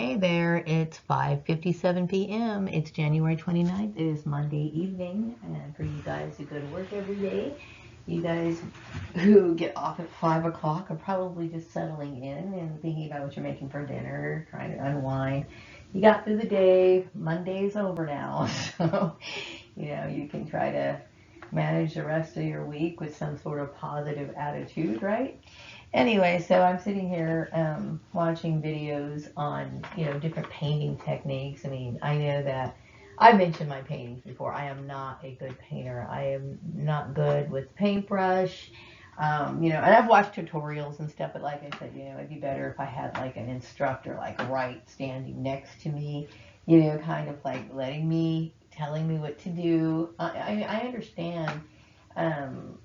Hey there, it's 5:57 p.m. It's January 29th. It is Monday evening, and for you guys who go to work every day, you guys who get off at 5 o'clock are probably just settling in and thinking about what you're making for dinner, trying to unwind. You got through the day, Monday's over now, so you can try to manage the rest of your week with some sort of positive attitude, right? Anyway, so I'm sitting here watching videos on, different painting techniques. I mean, I know that I've mentioned my paintings before. I am not a good painter. I am not good with paintbrush. And I've watched tutorials and stuff, but like I said, it'd be better if I had like an instructor, like right standing next to me, kind of like telling me what to do. I understand. Um,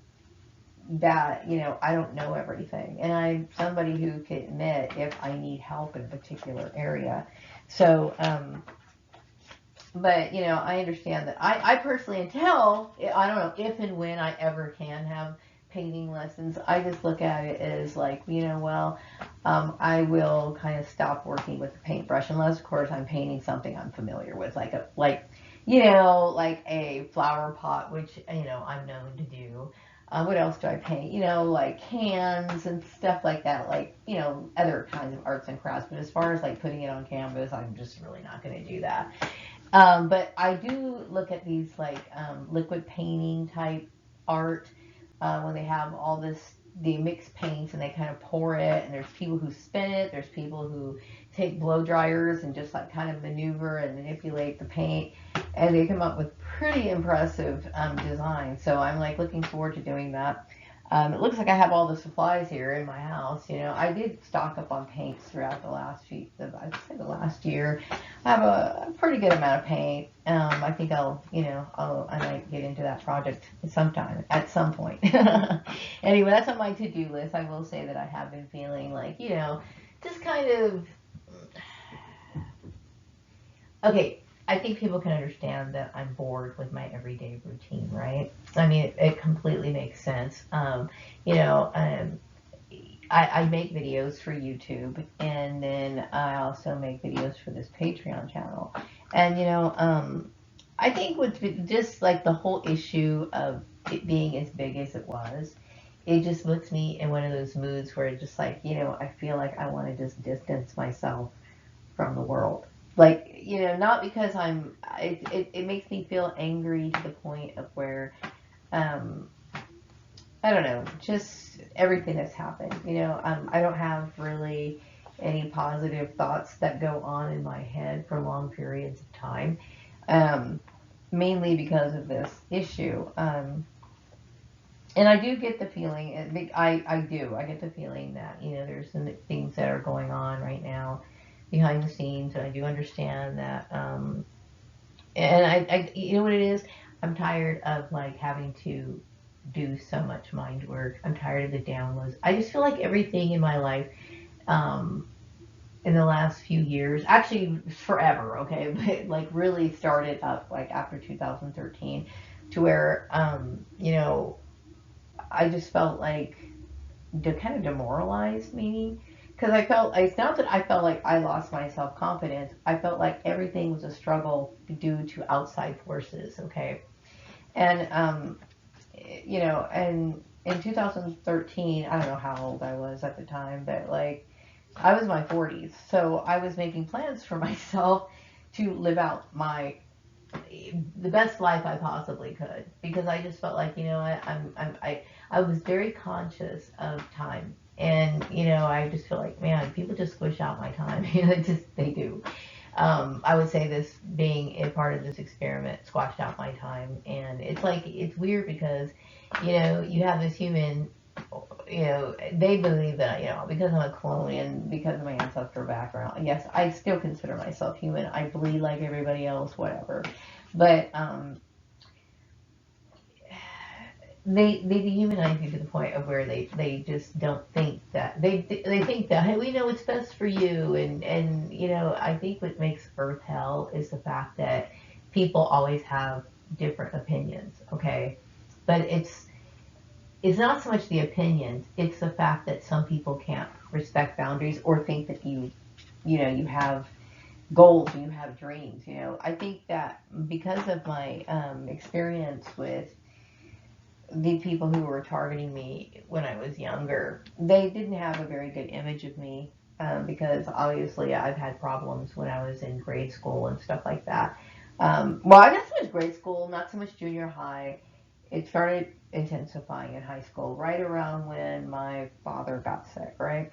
that I don't know everything, and I'm somebody who can admit if I need help in a particular area. So but I understand that I personally, until I don't know if and when I ever can have painting lessons, I just look at it as like, well, I will kind of stop working with the paintbrush unless of course I'm painting something I'm familiar with, like a flower pot, which I'm known to do. What else do I paint? Like cans and stuff like that, like, other kinds of arts and crafts. But as far as like putting it on canvas, I'm just really not going to do that. But I do look at these like liquid painting type art, when they have all the mixed paints and they kind of pour it, and there's people who spin it, there's people who take blow dryers and just like kind of maneuver and manipulate the paint, and they come up with pretty impressive designs. So I'm like looking forward to doing that. It looks like I have all the supplies here in my house. I did stock up on paints throughout I'd say the last year. I have a pretty good amount of paint. I think I might get into that project sometime, at some point. Anyway, that's on my to-do list. I will say that I have been feeling like, just kind of, okay, I think people can understand that I'm bored with my everyday routine, right? I mean, it completely makes sense. You know, um, I make videos for YouTube, and then I also make videos for this Patreon channel. And I think with just like the whole issue of it being as big as it was, it just puts me in one of those moods where it's just like, I feel like I want to just distance myself from the world. Like, not because it makes me feel angry to the point of where, um, I don't know, just everything that's happened. I don't have really any positive thoughts that go on in my head for long periods of time, um, mainly because of this issue. And I do get the feeling, I get the feeling that, there's some things that are going on right now behind the scenes, and I do understand that. And you know what it is? I'm tired of like having to do so much mind work. I'm tired of the downloads. I just feel like everything in my life, um, in the last few years, actually forever, okay, but like really started up like after 2013, to where, I just felt like kind of demoralized, maybe. Because I felt, it's not that I felt like I lost my self confidence. I felt like everything was a struggle due to outside forces, okay? And and in 2013, I don't know how old I was at the time, but like I was in my 40s, so I was making plans for myself to live out the best life I possibly could, because I just felt like, I was very conscious of time. And I just feel like, man, people just squish out my time. They do. I would say this being a part of this experiment squashed out my time, and it's like it's weird because you have this human. They believe that because I'm a clone and because of my ancestral background. Yes, I still consider myself human. I bleed like everybody else, whatever. But they dehumanize you to the point of where they just don't think that they think that, hey, we know what's best for you, and I think what makes Earth hell is the fact that people always have different opinions, okay, but it's not so much the opinions, it's the fact that some people can't respect boundaries or think that you have goals and you have dreams. I think that because of my experience with the people who were targeting me when I was younger, they didn't have a very good image of me. Because obviously I've had problems when I was in grade school and stuff like that. Well, not so much grade school, not so much junior high. It started intensifying in high school, right around when my father got sick, right?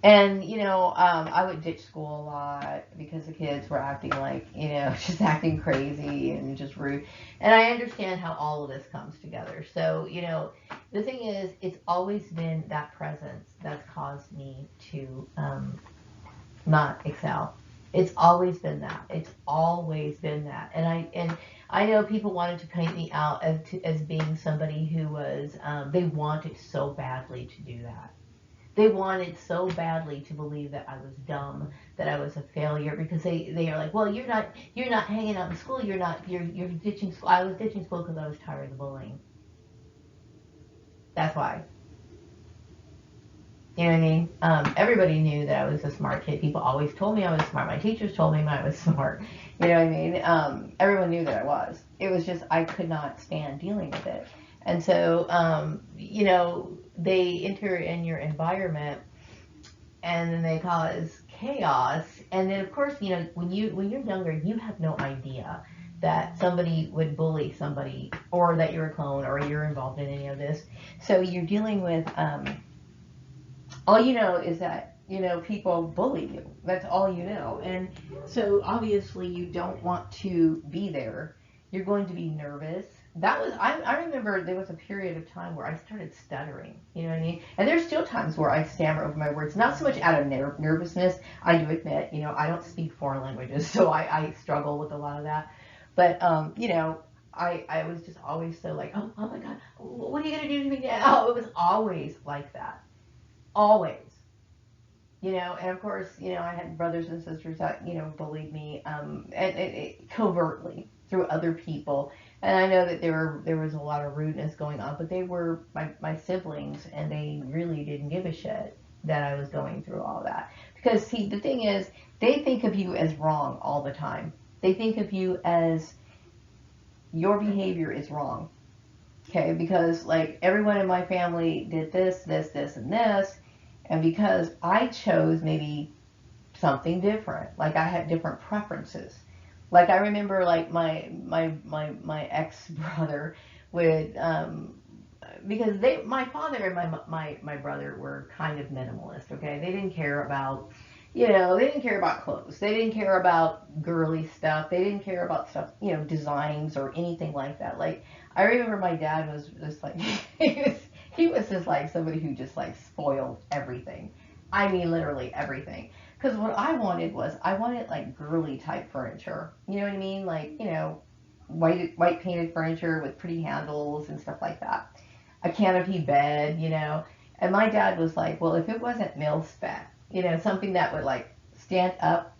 And, I would ditch school a lot because the kids were acting like, just acting crazy and just rude. And I understand how all of this comes together. So, the thing is, it's always been that presence that's caused me to not excel. It's always been that. It's always been that. And I know people wanted to paint me out as being somebody who was, they wanted so badly to do that. They wanted so badly to believe that I was dumb, that I was a failure, because they are like, well, you're not hanging out in school. You're ditching school. I was ditching school because I was tired of the bullying. That's why. You know what I mean? Everybody knew that I was a smart kid. People always told me I was smart. My teachers told me I was smart. You know what I mean? Everyone knew that I was. It was just I could not stand dealing with it. And so, they enter in your environment and then they cause chaos. And then, of course, when you're younger, you have no idea that somebody would bully somebody, or that you're a clone, or you're involved in any of this. So you're dealing with all you know is that people bully you. That's all you know. And so obviously you don't want to be there. You're going to be nervous. I remember there was a period of time where I started stuttering. You know what I mean? And there's still times where I stammer over my words, not so much out of nervousness. I do admit, I don't speak foreign languages, so I struggle with a lot of that. But I was just always so like, oh my God, what are you gonna do to me now? It was always like that, always. And of course, I had brothers and sisters that bullied me, covertly through other people. And I know that there was a lot of rudeness going on, but they were my siblings, and they really didn't give a shit that I was going through all that. Because see, the thing is, they think of you as wrong all the time. They think of you as your behavior is wrong. Okay, because like everyone in my family did this, and this, and because I chose maybe something different, like I had different preferences. Like I remember, like my ex brother would because my father and my brother were kind of minimalist. Okay, they didn't care about they didn't care about clothes. They didn't care about girly stuff. They didn't care about stuff, designs or anything like that. Like I remember my dad was just like he was just like somebody who just like spoiled everything. I mean, literally everything. Because what I wanted like girly type furniture. You know what I mean? Like white painted furniture with pretty handles and stuff like that. A canopy bed. And my dad was like, well, if it wasn't mil spec, something that would like stand up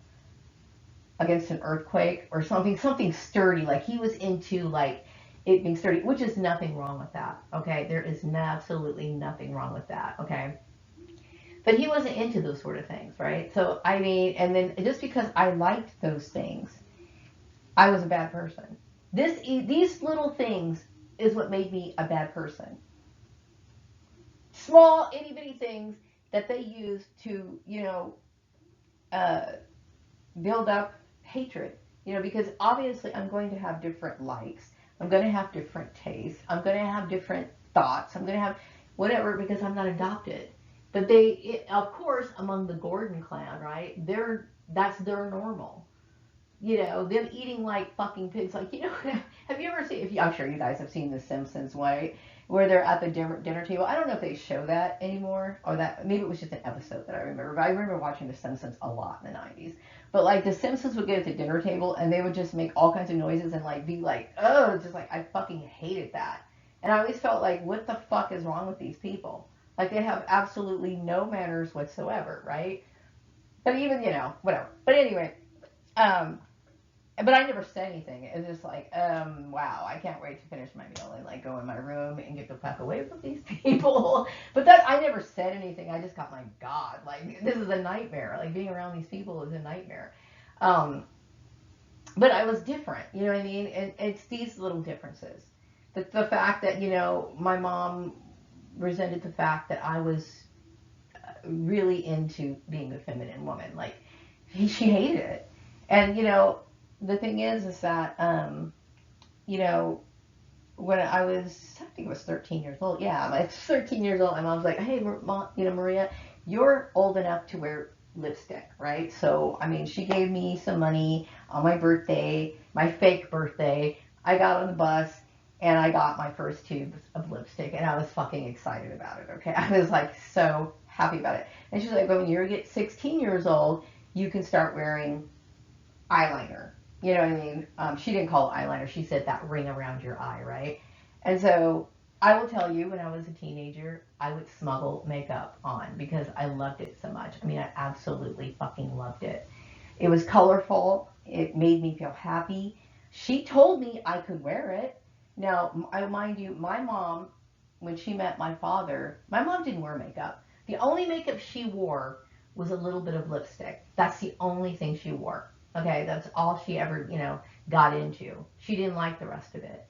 against an earthquake or something sturdy. Like he was into like it being sturdy, which is nothing wrong with that. Okay, there is absolutely nothing wrong with that. Okay, but he wasn't into those sort of things, right? So I mean, and then just because I liked those things, I was a bad person. These little things is what made me a bad person. Small itty bitty things that they use to uh, build up hatred. Because obviously I'm going to have different likes. I'm going to have different tastes. I'm going to have different thoughts. I'm going to have whatever because I'm not adopted. But of course, among the Gordon clan, right? That's their normal. Them eating like fucking pigs. Like, have you ever seen? I'm sure you guys have seen The Simpsons, right? Where they're at the dinner table. I don't know if they show that anymore, or that maybe it was just an episode that I remember. But I remember watching The Simpsons a lot in the '90s. But like The Simpsons would get at the dinner table and they would just make all kinds of noises and like be like, oh, just like I fucking hated that. And I always felt like, what the fuck is wrong with these people? Like they have absolutely no manners whatsoever, right? But even whatever. But anyway, um, but I never said anything. It was just like, wow, I can't wait to finish my meal and like go in my room and get the fuck away from these people. But that I never said anything. I just got, my God, like this is a nightmare. Like being around these people is a nightmare. Um, but I was different. You know what I mean? And it's these little differences. The fact that my mom resented the fact that I was really into being a feminine woman. Like she hated it. And the thing is that you know, when I was, I think it was 13 years old. Yeah, I was 13 years old. My mom's like, "Hey, Mom, Maria, you're old enough to wear lipstick, right?" So, I mean, she gave me some money on my birthday, my fake birthday. I got on the bus and I got my first tube of lipstick, and I was fucking excited about it. Okay, I was like so happy about it. And she's like, "When you get 16 years old, you can start wearing eyeliner." You know what I mean? She didn't call it eyeliner. She said that ring around your eye, right? And so I will tell you, when I was a teenager, I would smuggle makeup on because I loved it so much. I mean, I absolutely fucking loved it. It was colorful. It made me feel happy. She told me I could wear it. Now, I mind you, my mom, when she met my father, my mom didn't wear makeup. The only makeup she wore was a little bit of lipstick. That's the only thing she wore. Okay, that's all she ever, got into. She didn't like the rest of it.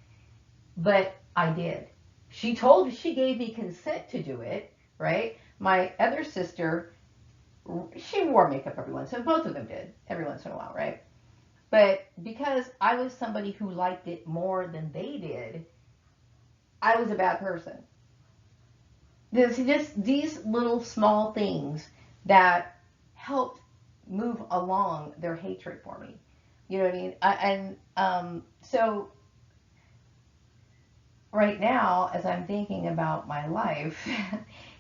But I did. She gave me consent to do it, right? My other sister, she wore makeup every once, so both of them did every once in a while, right? But because I was somebody who liked it more than they did, I was a bad person. There's just these little small things that helped move along their hatred for me. You know what I mean? And so right now, as I'm thinking about my life,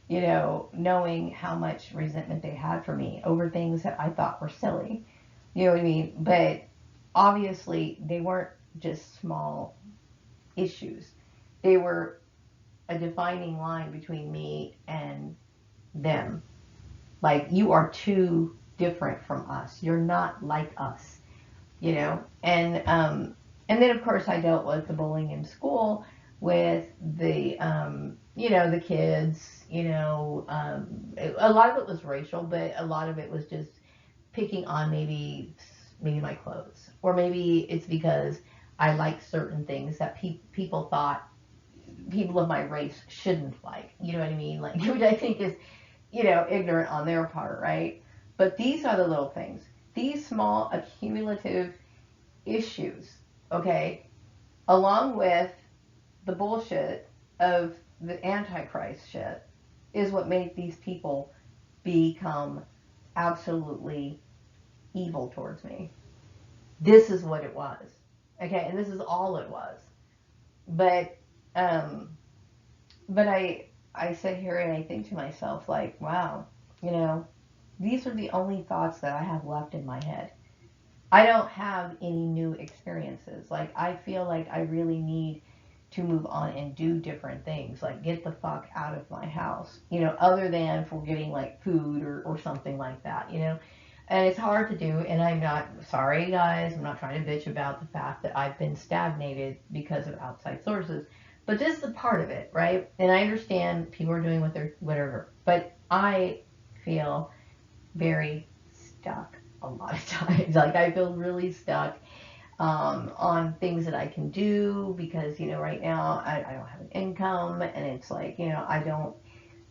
knowing how much resentment they had for me over things that I thought were silly, you know what I mean? But obviously, they weren't just small issues. They were a defining line between me and them. Like, you are too different from us. You're not like us, And then of course I dealt with the bullying in school, with the kids. A lot of it was racial, but a lot of it was just picking on maybe my clothes, or maybe it's because I like certain things that people thought people of my race shouldn't like. You know what I mean? Like, which I think is, ignorant on their part, right? But these are the little things. These small accumulative issues, okay, along with the bullshit of the Antichrist shit, is what made these people become absolutely evil towards me. This is what it was. Okay, and this is all it was. But um but I sit here and I think to myself, like, wow, you know, these are the only thoughts that I have left in my head. I don't have any new experiences. Like, I feel like I really need to move on and do different things, like get the fuck out of my house, other than for getting like food or something like that. And it's hard to do, and I'm not sorry, guys. I'm not trying to bitch about the fact that I've been stagnated because of outside sources, but this is a part of it, right? And I understand people are doing what they're whatever, but I feel very stuck a lot of times. Like, I feel really stuck on things that I can do because, right now I don't have an income, and it's like, I don't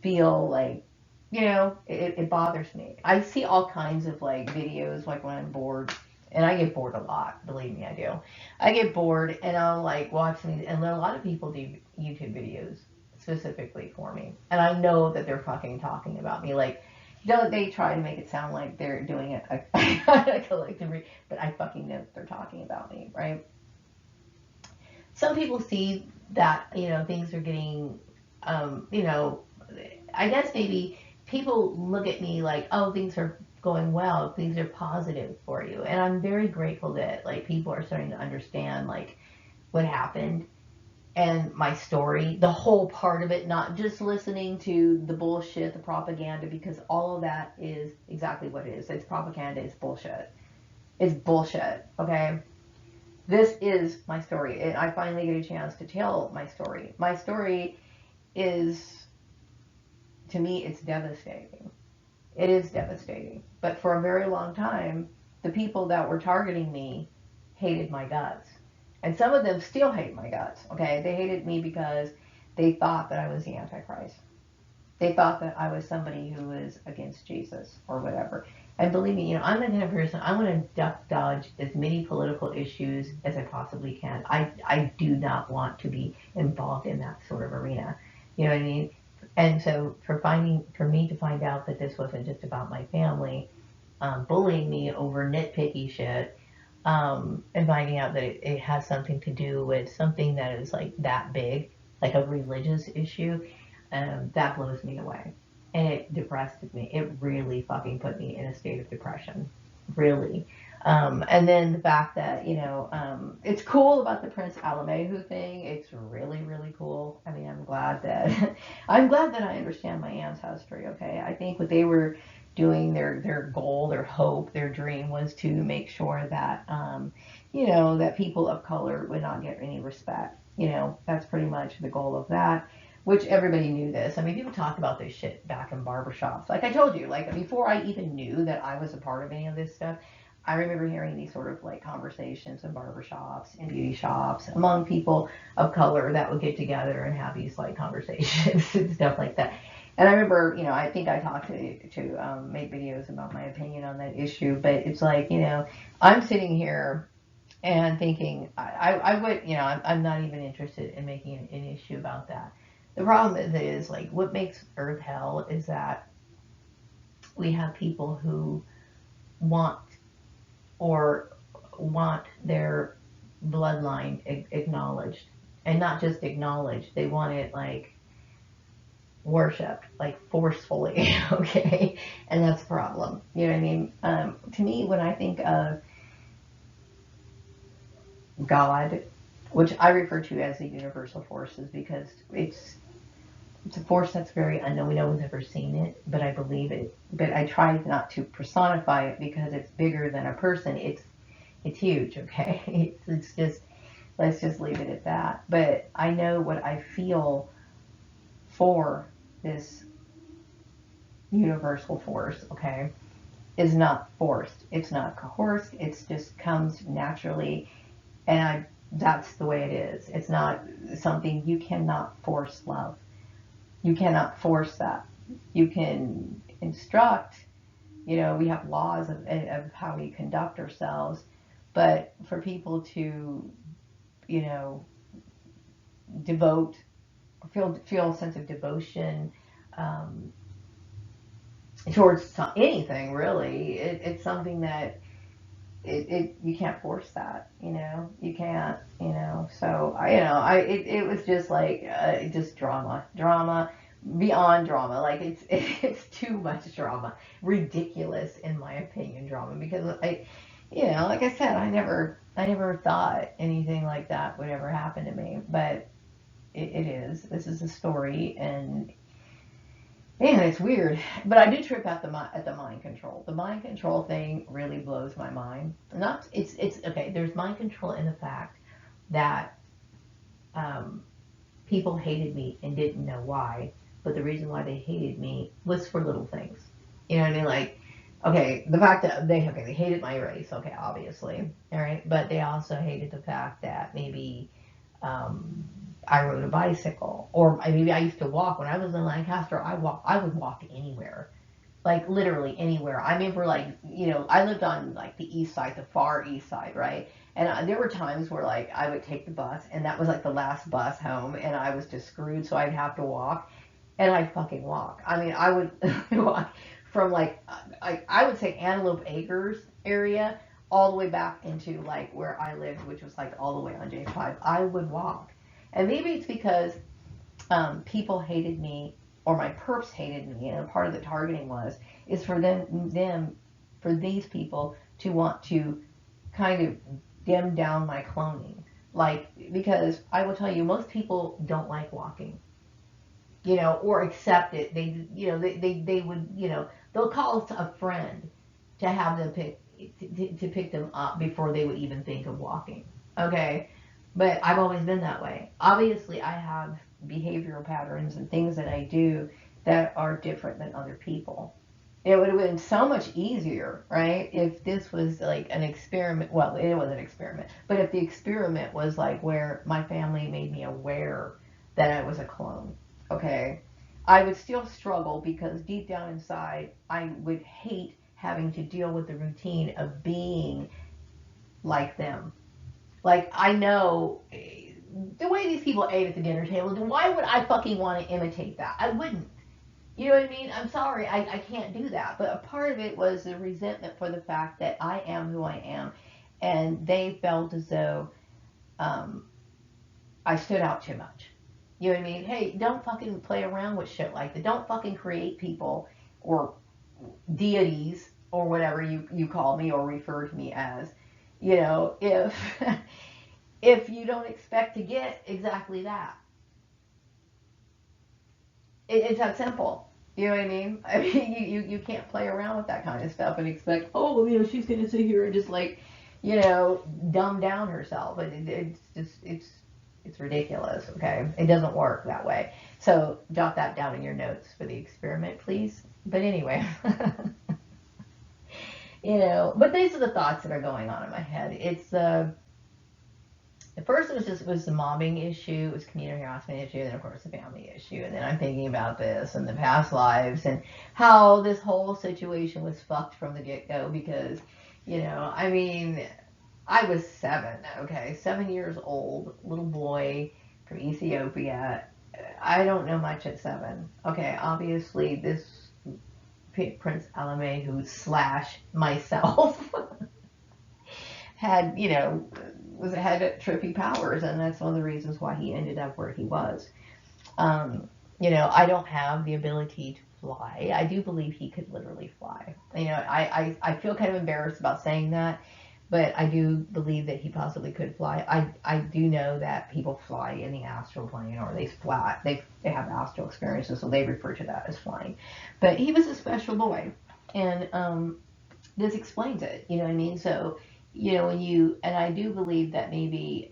feel like, it bothers me. I see all kinds of like videos, like when I'm bored, and I get bored a lot, believe me, I do. I get bored and I'll like watch these, and a lot of people do YouTube videos specifically for me. And I know that they're fucking talking about me. Like, don't they try to make it sound like they're doing it a collective, but I fucking know that they're talking about me, right? Some people see that, things are getting, you know, I guess maybe people look at me like, oh, things are going well, things are positive for you. And I'm very grateful that like people are starting to understand like what happened and my story, the whole part of it, not just listening to the bullshit, the propaganda, because all of that is exactly what it is. It's propaganda, it's bullshit. It's bullshit, okay? this is my story. And I finally get a chance to tell my story. My story is, to me, it's devastating. It is devastating. But for a very long time, the people that were targeting me hated my guts. And some of them still hate my guts, okay? They hated me because they thought that I was the Antichrist. They thought that I was somebody who was against Jesus or whatever. And believe me, I'm the kind of person, I want to duck dodge as many political issues as I possibly can. I do not want to be involved in that sort of arena. You know what I mean? And so for me to find out that this wasn't just about my family bullying me over nitpicky shit, and finding out that it has something to do with something that is like that big, like a religious issue, that blows me away. And it depressed me. It really fucking put me in a state of depression. Really. And then the fact that, it's cool about the Prince Alamehu thing. It's really, really cool. I mean, I'm glad that I'm glad that I understand my ancestry, okay? I think what they were doing, their goal, their hope, their dream was to make sure that that people of color would not get any respect. That's pretty much the goal of that, which everybody knew this. I mean, people talked about this shit back in barbershops. Like I told you, like before I even knew that I was a part of any of this stuff, I remember hearing these sort of like conversations in barbershops and beauty shops among people of color that would get together and have these like conversations and stuff like that. And I remember, I think I talked to make videos about my opinion on that issue, but it's like, I'm sitting here and thinking I would, I'm not even interested in making an issue about that. The problem is like what makes Earth hell is that we have people who want or want their bloodline acknowledged, and not just acknowledged, they want it like worshipped, like forcefully. Okay, and that's a problem. You know what I mean? To me, when I think of God, which I refer to as the universal forces, because it's a force that's very unknown. No one's ever seen it, but I believe it. But I try not to personify it because it's bigger than a person. It's huge. Okay, it's just, let's just leave it at that. But I know what I feel for this universal force. Okay, is not forced. It's not coerced. It's just comes naturally, and that's the way it is. It's not something you cannot force love. You cannot force that. You can instruct, we have laws of how we conduct ourselves, but for people to, devote, feel a sense of devotion towards anything really, it's something that you can't force that, you can't, so it was just like just drama beyond drama, like it's too much drama, ridiculous in my opinion drama, because like I said, I never thought anything like that would ever happen to me, but it is. This is a story, and man, it's weird, but I do trip at the mind control. The mind control thing really blows my mind. Not it's okay. There's mind control in the fact that um, people hated me and didn't know why, but the reason why they hated me was for little things. You know what I mean? Like, okay, the fact that they hated my race. Okay, obviously, all right, but they also hated the fact that maybe um, I rode a bicycle, or maybe I used to walk. When I was in Lancaster, I would walk anywhere, like literally anywhere. I remember, like, I lived on like the east side, the far east side, right? And there were times where like I would take the bus, and that was like the last bus home, and I was just screwed, so I'd have to walk, and I'd fucking walk. I mean, I would walk from like I would say Antelope Acres area all the way back into like where I lived, which was like all the way on J5. I would walk, and maybe it's because people hated me, or my perps hated me, and part of the targeting is for for these people to want to kind of dim down my cloning, like, because I will tell you, most people don't like walking, or accept it. They would, they'll call a friend to have them to pick them up before they would even think of walking. Okay. But I've always been that way. Obviously, I have behavioral patterns and things that I do that are different than other people. It would have been so much easier, right, if this was like an experiment. Well, it was an experiment, but if the experiment was like where my family made me aware that I was a clone, okay, I would still struggle because deep down inside, I would hate having to deal with the routine of being like them. Like, I know the way these people ate at the dinner table, then why would I fucking want to imitate that? I wouldn't. You know what I mean? I'm sorry, I can't do that. But a part of it was the resentment for the fact that I am who I am. And they felt as though um, I stood out too much. You know what I mean? Hey, don't fucking play around with shit like that. Don't fucking create people or deities or whatever you call me or refer to me as. You know, if if you don't expect to get exactly that. It's that simple. You know what I mean? I mean, you can't play around with that kind of stuff and expect, oh, you know, she's going to sit here and just like, you know, dumb down herself. It's just, it's ridiculous, okay? It doesn't work that way. So jot that down in your notes for the experiment, please. But anyway, you know, but these are the thoughts that are going on in my head. It's, at first it was the mobbing issue, it was community harassment issue, and then of course the family issue. And then I'm thinking about this and the past lives and how this whole situation was fucked from the get go because, you know, I mean, I was 7, okay, 7 years old, little boy from Ethiopia. I don't know much at 7. Okay, obviously this Prince Alamehu slash myself had, you know, had trippy powers, and that's one of the reasons why he ended up where he was. You know, I don't have the ability to fly. I do believe he could literally fly. You know, I feel kind of embarrassed about saying that, but I do believe that he possibly could fly. I do know that people fly in the astral plane or they have astral experiences, so they refer to that as flying. But he was a special boy, and this explains it. You know what I mean? So, you know, when you and I do believe that maybe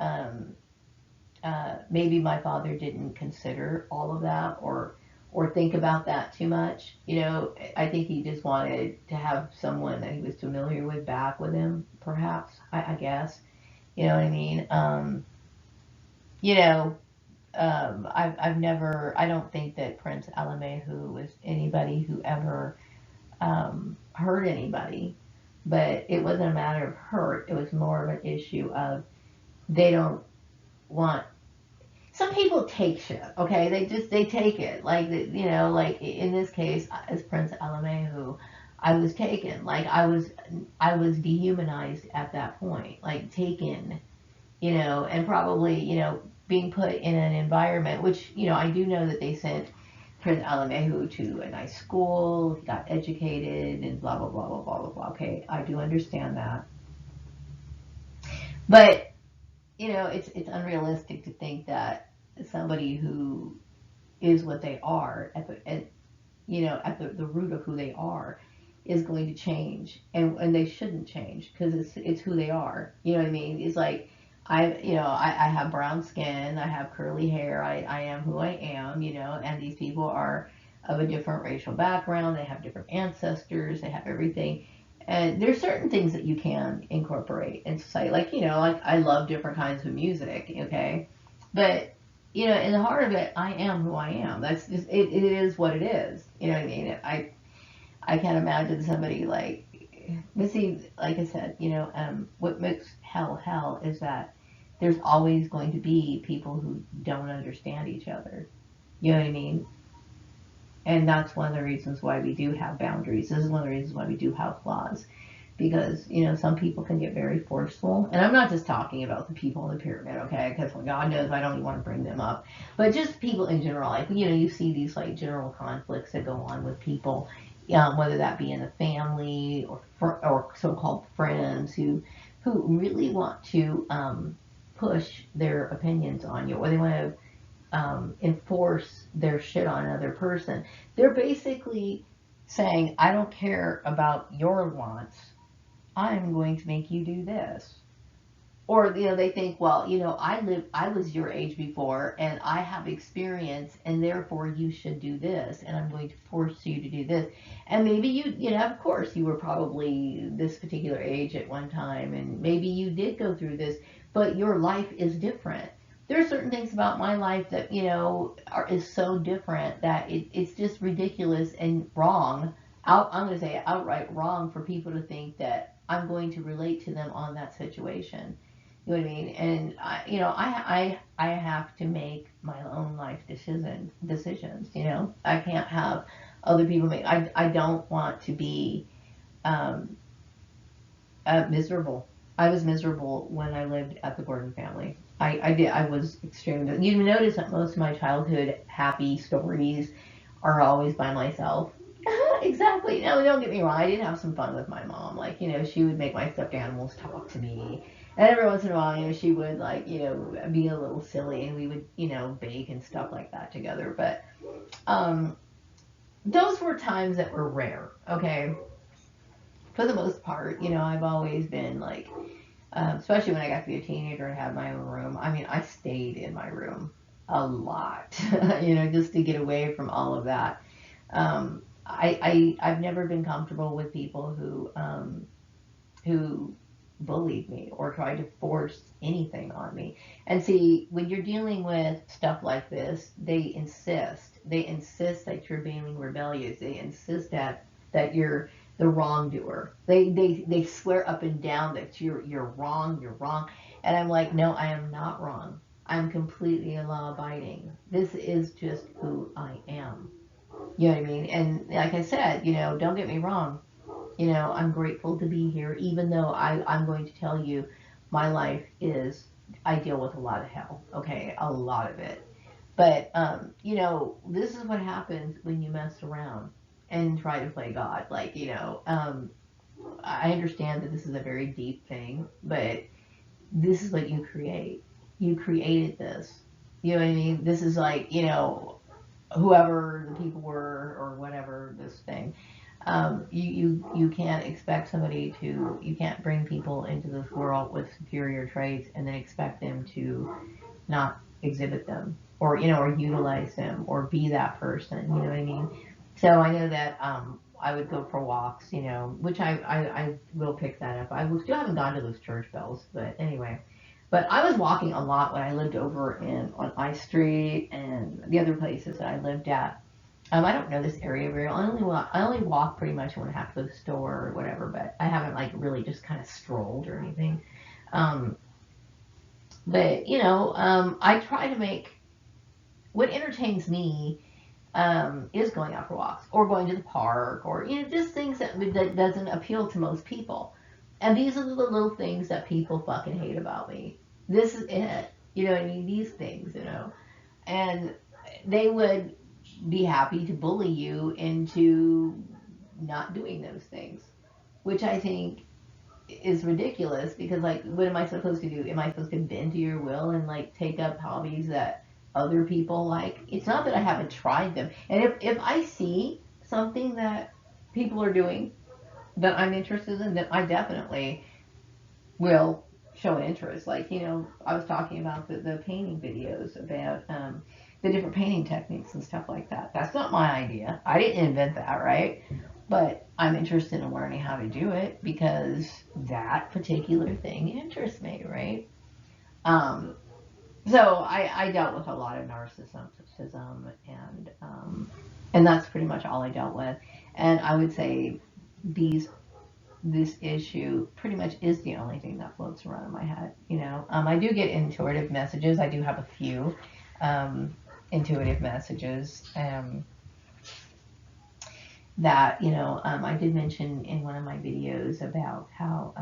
my father didn't consider all of that or think about that too much. You know, I think he just wanted to have someone that he was familiar with back with him, perhaps. I guess. You know what I mean? You know, I've never. I don't think that Prince Alamehu was anybody who ever hurt anybody, but it wasn't a matter of hurt. It was more of an issue of they don't want. Some people take shit, okay? They take it like you know, like in this case as Prince Alamehu, I was taken like I was dehumanized at that point, like taken, you know, and probably you know being put in an environment which you know I do know that they sent Prince Alamehu to a nice school, he got educated, and blah blah blah blah blah blah blah. Okay, I do understand that, but you know, it's unrealistic to think that somebody who is what they are at you know at the root of who they are is going to change, and they shouldn't change because it's who they are. You know what I mean? It's like I have brown skin, I have curly hair, I am who I am, you know, and these people are of a different racial background, they have different ancestors, they have everything. And there's certain things that you can incorporate in society. Like, you know, like I love different kinds of music, okay? But, you know, in the heart of it, I am who I am. That's just, it is what it is. You know what I mean? I can't imagine somebody like, but see, like I said, you know, what makes hell hell is that there's always going to be people who don't understand each other. You know what I mean? And that's one of the reasons why we do have boundaries. This is one of the reasons why we do have flaws. Because, you know, some people can get very forceful. And I'm not just talking about the people in the pyramid, okay? Because well, God knows I don't even want to bring them up. But just people in general. Like, you know, you see these, like, general conflicts that go on with people, whether that be in the family or so-called friends who really want to push their opinions on you. Or they want to enforce their shit on another person. They're basically saying, I don't care about your wants. I'm going to make you do this. Or, they think, well, I was your age before and I have experience and therefore you should do this and I'm going to force you to do this. And maybe of course you were probably this particular age at one time and maybe you did go through this, but your life is different. There are certain things about my life that, is so different that it's just ridiculous and wrong. I'm going to say outright wrong for people to think that I'm going to relate to them on that situation. You know what I mean? And I have to make my own life decisions. I can't have other people make. I don't want to be um, miserable. I was miserable when I lived at the Gordon family. I did. I was extremely. You notice that most of my childhood happy stories are always by myself. Exactly. No, don't get me wrong. I did have some fun with my mom. Like, she would make my stuffed animals talk to me. And every once in a while, she would, like, be a little silly and we would, bake and stuff like that together. But um, those were times that were rare, okay? For the most part, I've always been, like, especially when I got to be a teenager and had my own room. I mean, I stayed in my room a lot, just to get away from all of that. I've never been comfortable with people who bullied me or tried to force anything on me. And see, when you're dealing with stuff like this, they insist. They insist that you're being rebellious. They insist that you're the wrongdoer. They swear up and down that you're wrong, you're wrong. And I'm like, no, I am not wrong. I'm completely law abiding. This is just who I am. You know what I mean? And like I said, don't get me wrong. I'm grateful to be here, even though I'm going to tell you my life is, I deal with a lot of hell, okay? A lot of it. But, this is what happens when you mess around and try to play God. Like, I understand that this is a very deep thing, but this is what you create. You created this. You know what I mean? This is like, whoever the people were or whatever this thing. You can't expect somebody to, you can't bring people into this world with superior traits and then expect them to not exhibit them or, or utilize them or be that person, you know what I mean? So I know that, I would go for walks, which I will pick that up. Still haven't gone to those church bells, but anyway. But I was walking a lot when I lived over on I Street and the other places that I lived at. I don't know this area very well. I only walk pretty much when I have to go to the store or whatever, but I haven't like really just kind of strolled or anything. Um, but I try to make what entertains me is going out for walks or going to the park or just things that doesn't appeal to most people. And these are the little things that people fucking hate about me. This is it. You know what I mean? These things, and they would be happy to bully you into not doing those things, which I think is ridiculous because, like, what am I supposed to do? Am I supposed to bend to your will and, like, take up hobbies that other people like? It's not that I haven't tried them. And if I see something that people are doing that I'm interested in, then I definitely will show interest. Like, I was talking about the painting videos about the different painting techniques and stuff like that. That's not my idea. I didn't invent that, right? But I'm interested in learning how to do it because that particular thing interests me, right? Um, so I dealt with a lot of narcissism and that's pretty much all I dealt with. And I would say these this issue pretty much is the only thing that floats around in my head. I do get intuitive messages. I do have a few um, intuitive messages that I did mention in one of my videos about how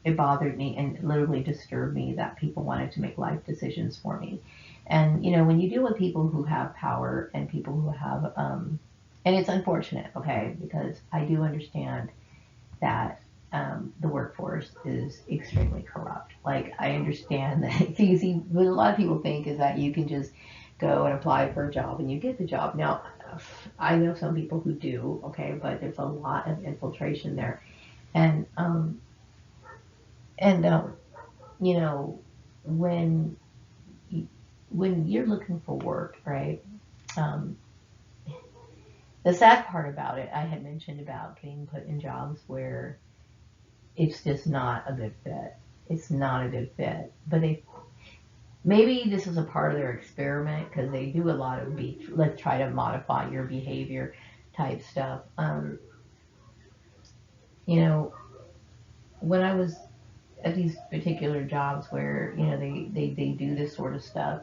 it bothered me and literally disturbed me that people wanted to make life decisions for me. And when you deal with people who have power and people who have and it's unfortunate, okay, because I do understand that the workforce is extremely corrupt. Like, I understand that. See, what a lot of people think is that you can just go and apply for a job and you get the job. Now, I know some people who do, okay, but there's a lot of infiltration there, and and you know, when when you're looking for work, right? Um, the sad part about it, I had mentioned about getting put in jobs where it's just not a good fit. It's not a good fit. But they maybe this is a part of their experiment because they do a lot of let's try to modify your behavior type stuff. You know, when I was at these particular jobs where they do this sort of stuff,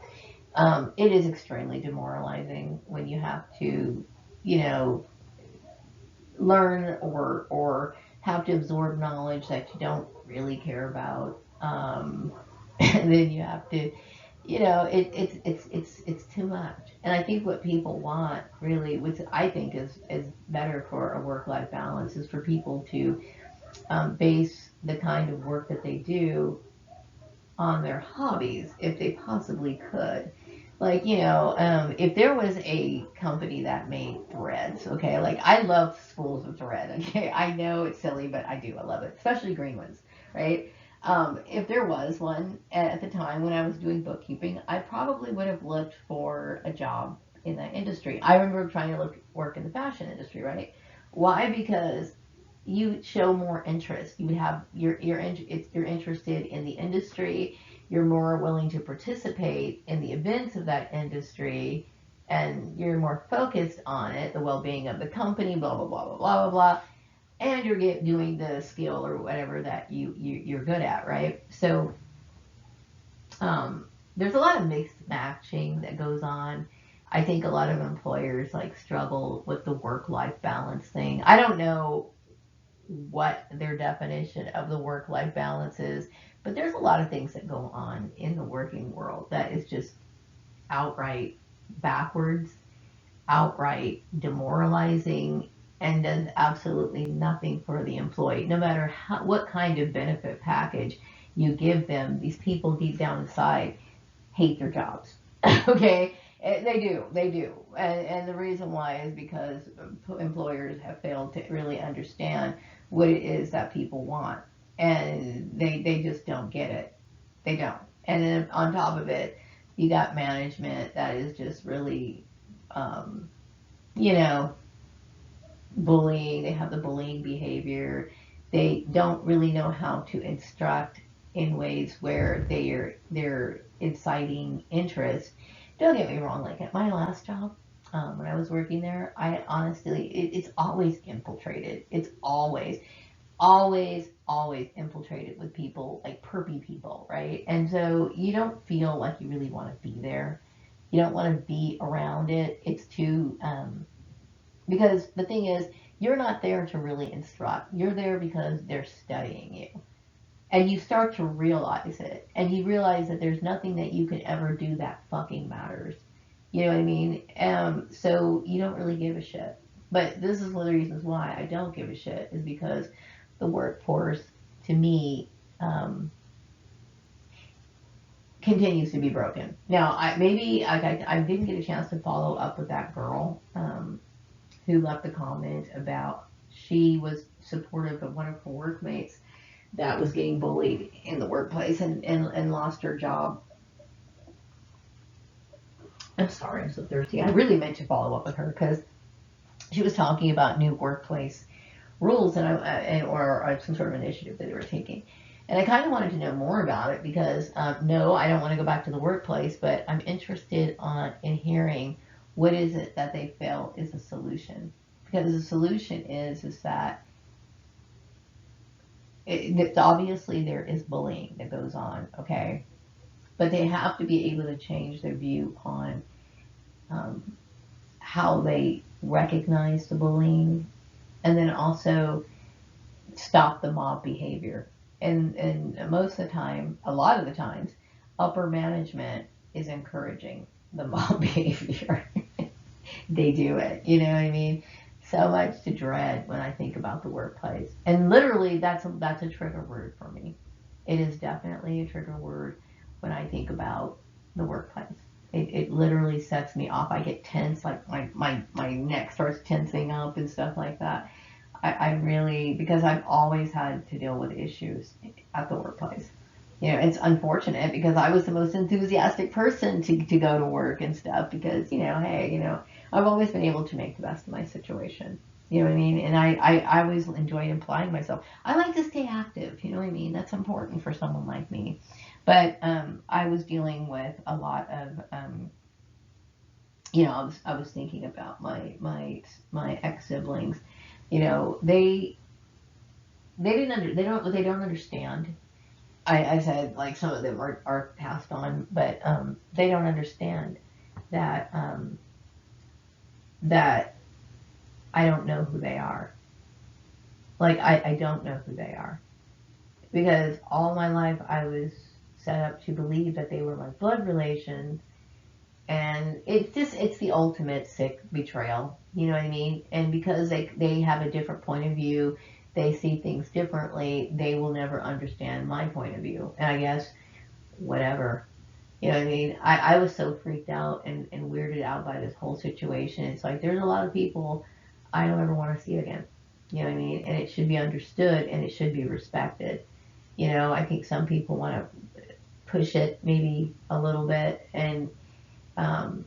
it is extremely demoralizing when you have to, you know, learn or have to absorb knowledge that you don't really care about. And then you have to, it's too much. And I think what people want really, which I think is better for a work life balance, is for people to base the kind of work that they do on their hobbies if they possibly could. Like, if there was a company that made threads, okay, like I love spools of thread, okay, I know it's silly, but I do, I love it, especially green ones, right? If there was one at the time when I was doing bookkeeping, I probably would have looked for a job in that industry. I remember trying to work in the fashion industry, right? Why? Because you show more interest. You would have you're interested in the industry. You're more willing to participate in the events of that industry, and you're more focused on it, the well-being of the company, blah blah blah blah blah blah blah, and you're doing the skill or whatever that you're good at, right? So there's a lot of mixed matching that goes on. I think a lot of employers like struggle with the work-life balance thing. I don't know what their definition of the work life balance is, but there's a lot of things that go on in the working world that is just outright backwards, outright demoralizing, and does absolutely nothing for the employee. No matter what kind of benefit package you give them, these people deep down inside hate their jobs. Okay? They do. And the reason why is because employers have failed to really understand what it is that people want. And they just don't get it. They don't. And then on top of it, you got management that is just really, um, you know, bullying. They have the bullying behavior. They don't really know how to instruct in ways where they're inciting interest. Don't get me wrong. Like at my last job, when I was working there, I honestly, it's always infiltrated. It's always infiltrated with people like perpy people, right? And so you don't feel like you really want to be there. You don't want to be around it. It's too because the thing is, you're not there to really instruct. You're there because they're studying you. And you start to realize it. And you realize that there's nothing that you could ever do that fucking matters. You know what I mean? So you don't really give a shit. But this is one of the reasons why I don't give a shit, is because the workforce, to me, continues to be broken. Now, I didn't get a chance to follow up with that girl who left a comment about she was supportive of one of her workmates that was getting bullied in the workplace and lost her job. I'm sorry, I'm so thirsty. I really meant to follow up with her because she was talking about new workplace rules or some sort of initiative that they were taking. And I kind of wanted to know more about it because no, I don't want to go back to the workplace, but I'm interested in hearing what is it that they feel is a solution. Because the solution is that obviously there is bullying that goes on, okay? But they have to be able to change their view on um, how they recognize the bullying, and then also stop the mob behavior. And most of the time, a lot of the times, upper management is encouraging the mob behavior. They do it. You know what I mean? So much to dread when I think about the workplace. And literally, that's a trigger word for me. It is definitely a trigger word when I think about the workplace. It literally sets me off. I get tense, like my neck starts tensing up and stuff like that. I really, because I've always had to deal with issues at the workplace. It's unfortunate because I was the most enthusiastic person to go to work and stuff because, hey, I've always been able to make the best of my situation. You know what I mean? And I always enjoyed applying myself. I like to stay active. You know what I mean? That's important for someone like me. But I was dealing with a lot of, I was thinking about my ex siblings. They didn't they don't understand. I said like some of them are passed on, but they don't understand that that I don't know who they are. Like I don't know who they are because all my life I was set up to believe that they were my blood relation, and it's the ultimate sick betrayal. You know what I mean? And because they have a different point of view, they see things differently. They will never understand my point of view, and I guess whatever. You know what I mean? I was so freaked out and weirded out by this whole situation. It's like there's a lot of people I don't ever want to see again. You know what I mean? And it should be understood and it should be respected. I think some people want to push it maybe a little bit, and um,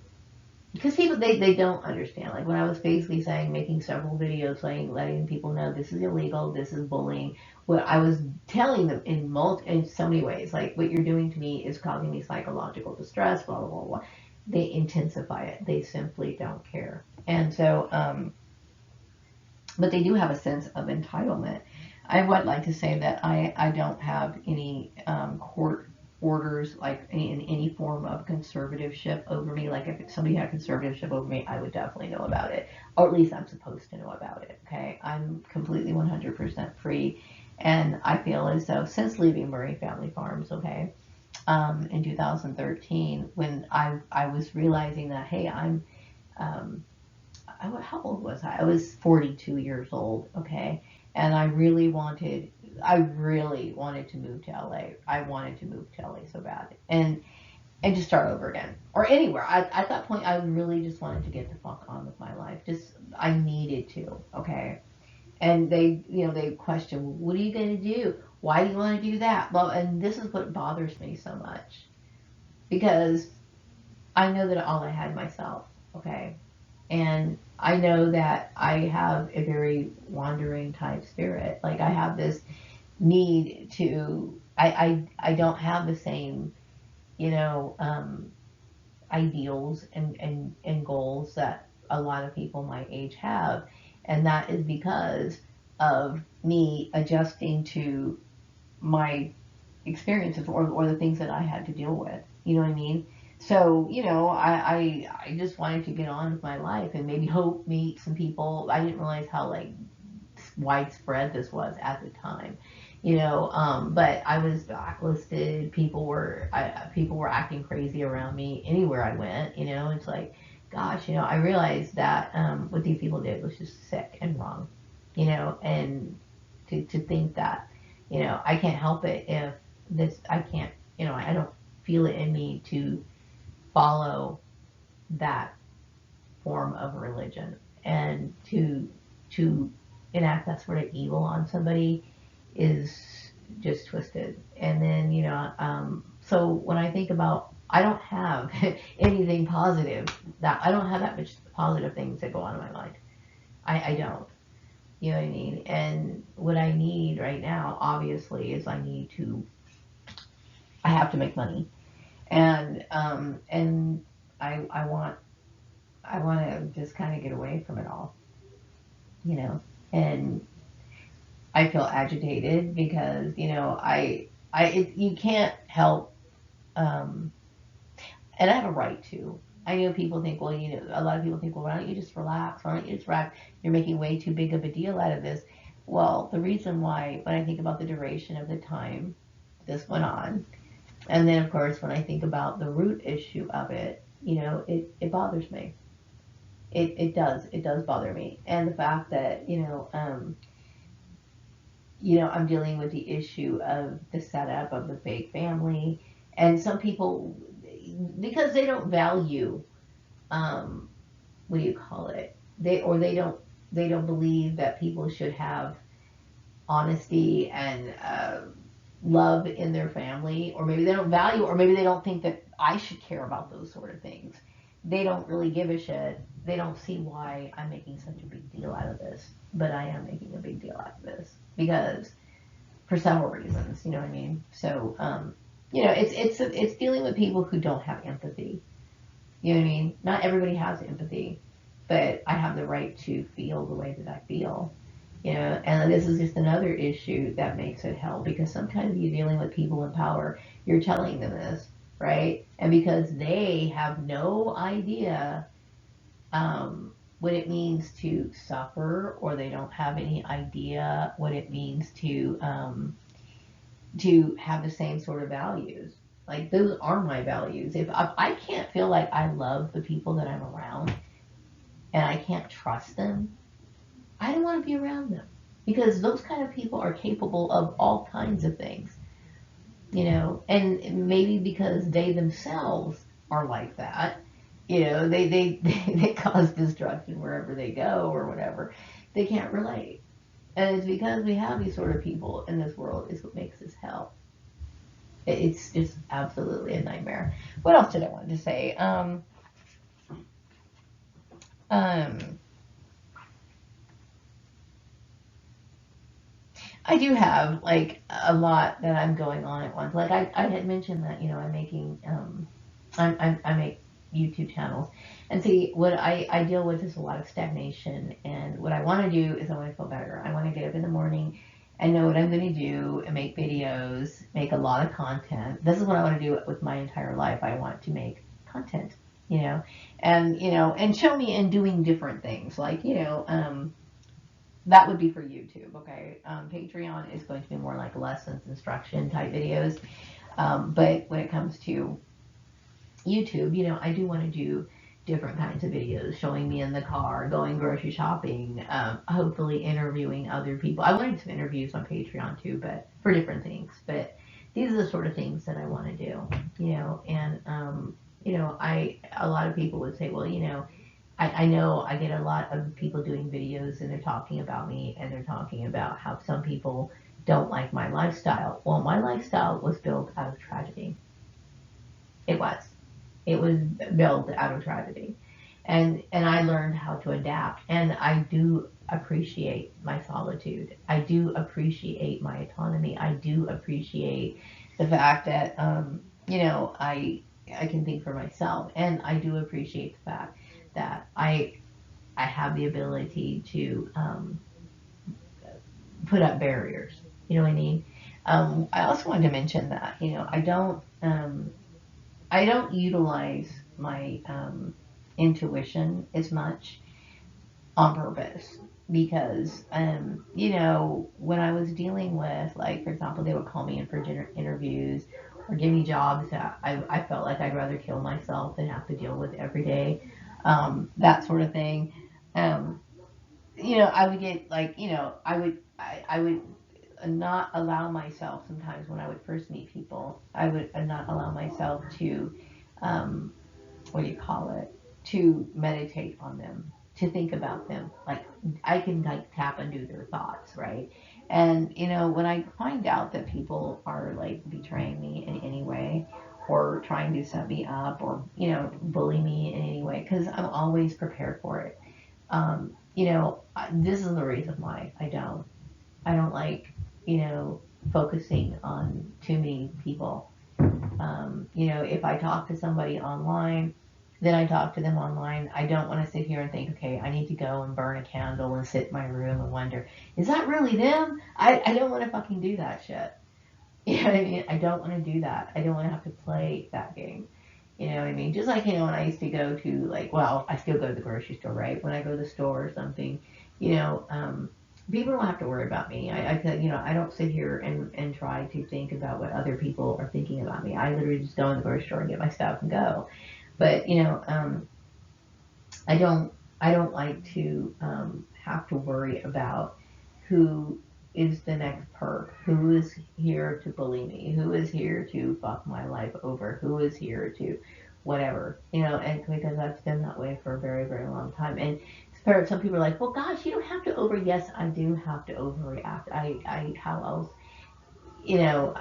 because people they don't understand. Like when I was basically saying, making several videos, saying, letting people know this is illegal, this is bullying. What I was telling them in so many ways, like what you're doing to me is causing me psychological distress, blah blah blah blah. They intensify it. They simply don't care, and so but they do have a sense of entitlement. I would like to say that I don't have any court orders like in any form of conservatorship over me. Like if somebody had conservatorship over me, I would definitely know about it, or at least I'm supposed to know about it. Okay, I'm completely 100% free, and I feel as though since leaving Murray Family Farms, okay, in 2013, when I was realizing that hey, um, how old was I? I was 42 years old, okay? And I really wanted to move to LA. I wanted to move to LA so bad. And just start over again. Or anywhere. At that point, I really just wanted to get the fuck on with my life. Just, I needed to, okay? And they question, what are you going to do? Why do you want to do that? Well, and this is what bothers me so much. Because I know that all I had myself, okay? And I know that I have a very wandering type spirit. Like I have this need to. I don't have the same, you know, ideals and goals that a lot of people my age have, and that is because of me adjusting to my experiences or the things that I had to deal with. You know what I mean? So, I just wanted to get on with my life and maybe hope meet some people. I didn't realize how like widespread this was at the time. But I was blacklisted. People were acting crazy around me anywhere I went. It's like, gosh, I realized that what these people did was just sick and wrong. And to think that, I can't help it if I can't, I don't feel it in me to follow that form of religion and to enact that sort of evil on somebody is just twisted. And then so when I think about, I don't have anything positive, that I don't have that much positive things that go on in my mind. I don't. You know what I mean? And what I need right now, obviously, is I have to make money, and I want to just kind of get away from it all, you know. And I feel agitated because you can't help, um, and I have a right to. I know people think, well, a lot of people think, well, why don't you just relax? Why don't you just relax? You're making way too big of a deal out of this. Well, the reason why, when I think about the duration of the time this went on, and then of course when I think about the root issue of it, it bothers me. It does bother me, and the fact that I'm dealing with the issue of the setup of the fake family, and some people, because they don't value, um, what do you call it? They don't believe that people should have honesty and love in their family, or maybe they don't value, or maybe they don't think that I should care about those sort of things. They don't really give a shit. They don't see why I'm making such a big deal out of this, but I am making a big deal out of this because for several reasons, you know what I mean? So, it's dealing with people who don't have empathy. You know what I mean? Not everybody has empathy, but I have the right to feel the way that I feel. And this is just another issue that makes it hell because sometimes you're dealing with people in power, you're telling them this, right? And because they have no idea what it means to suffer, or they don't have any idea what it means to have the same sort of values. Like those are my values. If I can't feel like I love the people that I'm around and I can't trust them, I don't want to be around them because those kind of people are capable of all kinds of things, and maybe because they themselves are like that, they cause destruction wherever they go or whatever. They can't relate. And it's because we have these sort of people in this world is what makes this hell. It's just absolutely a nightmare. What else did I want to say? Um, I do have like a lot that I'm going on at once. Like I had mentioned that I'm making I make YouTube channels, and see what I deal with is a lot of stagnation. And what I want to do is I want to feel better. I want to get up in the morning and know what I'm going to do and make videos, make a lot of content. This is what I want to do with my entire life. I want to make content, and show me in doing different things. Like that would be for YouTube. Okay, Patreon is going to be more like lessons, instruction type videos. But when it comes to YouTube, I do want to do different kinds of videos, showing me in the car, going grocery shopping, hopefully interviewing other people. I wanted some interviews on Patreon too, but for different things. But these are the sort of things that I want to do, and a lot of people would say, well, I know I get a lot of people doing videos and they're talking about me and they're talking about how some people don't like my lifestyle. Well, my lifestyle was built out of tragedy. It was. It was built out of tragedy. And I learned how to adapt. And I do appreciate my solitude. I do appreciate my autonomy. I do appreciate the fact that I can think for myself. And I do appreciate the fact that I have the ability to put up barriers. You know what I mean? I also wanted to mention that I don't utilize my intuition as much on purpose because when I was dealing with, like, for example, they would call me in for interviews or give me jobs that I felt like I'd rather kill myself than have to deal with every day, that sort of thing. um, I would get like, I would not allow myself sometimes when I would first meet people. I would not allow myself to, um, what do you call it, to meditate on them, to think about them. Like I can like tap into their thoughts, right? And when I find out that people are like betraying me in any way, or trying to set me up, or bully me in any way, because I'm always prepared for it. This is the reason why I don't like, focusing on too many people. If I talk to somebody online, then I talk to them online. I don't want to sit here and think, okay, I need to go and burn a candle and sit in my room and wonder, is that really them? I don't want to fucking do that shit. You know what I mean? I don't want to do that. I don't want to have to play that game. You know what I mean? Just like, when I used to go to, like, well, I still go to the grocery store, right? When I go to the store or something, you know, um, people don't have to worry about me. I don't sit here and try to think about what other people are thinking about me. I literally just go in the grocery store and get my stuff and go. But, I don't, I don't like to have to worry about who is the next perk, who is here to bully me, who is here to fuck my life over, who is here to whatever, and because that's been that way for a very, very long time. And some people are like, well, gosh, you don't have to over. Yes, I do have to overreact. How else? you know,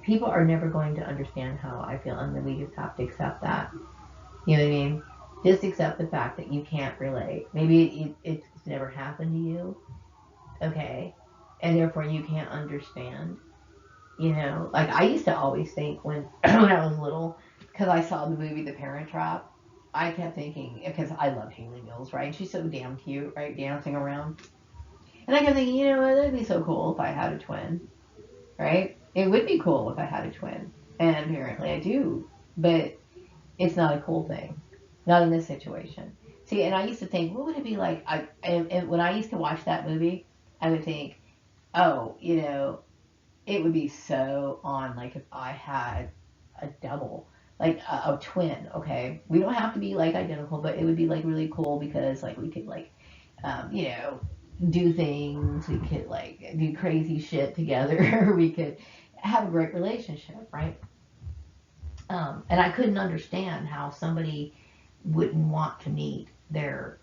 people are never going to understand how I feel, and then we just have to accept that. You know what I mean? Just accept the fact that you can't relate. Maybe it's never happened to you, okay, and therefore you can't understand. You know, like I used to always think when when I was little, because I saw the movie The Parent Trap, I kept thinking because I love Haley Mills, right? She's so damn cute, right, dancing around, and I kept thinking, you know what, that'd be so cool if I had a twin, right? It would be cool if I had a twin, and apparently I do, but it's not a cool thing, not in this situation. See, and I used to think, what would it be like? And when I used to watch that movie, I would think, oh, you know, it would be so on like if I had a double, like a twin. Okay, we don't have to be like identical, but it would be like really cool because like we could like, you know, do things. We could like do crazy shit together. We could have a great relationship, right? And I couldn't understand how somebody wouldn't want to meet their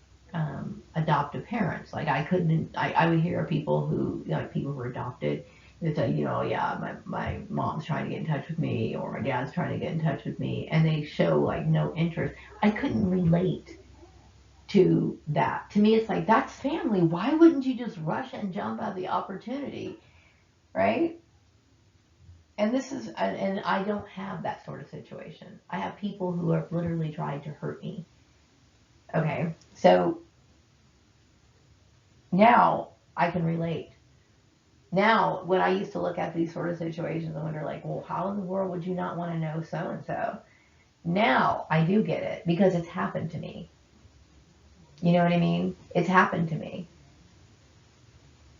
adoptive parents. Like I couldn't, I would hear people who, like people who were adopted, they say, you know, yeah, my mom's trying to get in touch with me or my dad's trying to get in touch with me. And they show like no interest. I couldn't relate to that. To me, it's like, that's family. Why wouldn't you just rush and jump at the opportunity? Right? And this is, and I don't have that sort of situation. I have people who have literally tried to hurt me. Okay, so now I can relate. Now, when I used to look at these sort of situations and wonder, like, well, how in the world would you not want to know so and so? Now I do get it because it's happened to me. You know what I mean? It's happened to me.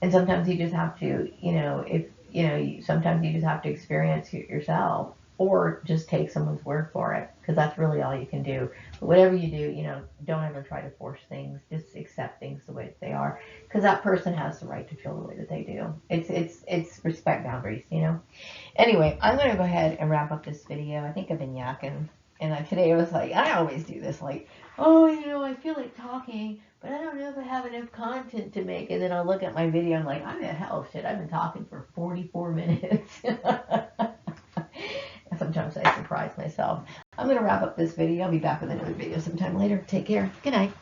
And sometimes you just have to, you know, if, you know, sometimes you just have to experience it yourself or just take someone's word for it because that's really all you can do. But whatever you do, you know, don't ever try to force things. Just accept things the way that they are because that person has the right to feel the way that they do. It's respect boundaries, you know. Anyway, I'm going to go ahead and wrap up this video. I think I've been yakking. And today I was like, I always do this, like, oh, you know, I feel like talking, but I don't know if I have enough content to make. And then I'll look at my video, I'm like, I'm in hell of shit. I've been talking for 44 minutes. Sometimes I surprise myself. I'm going to wrap up this video. I'll be back with another video sometime later. Take care. Good night.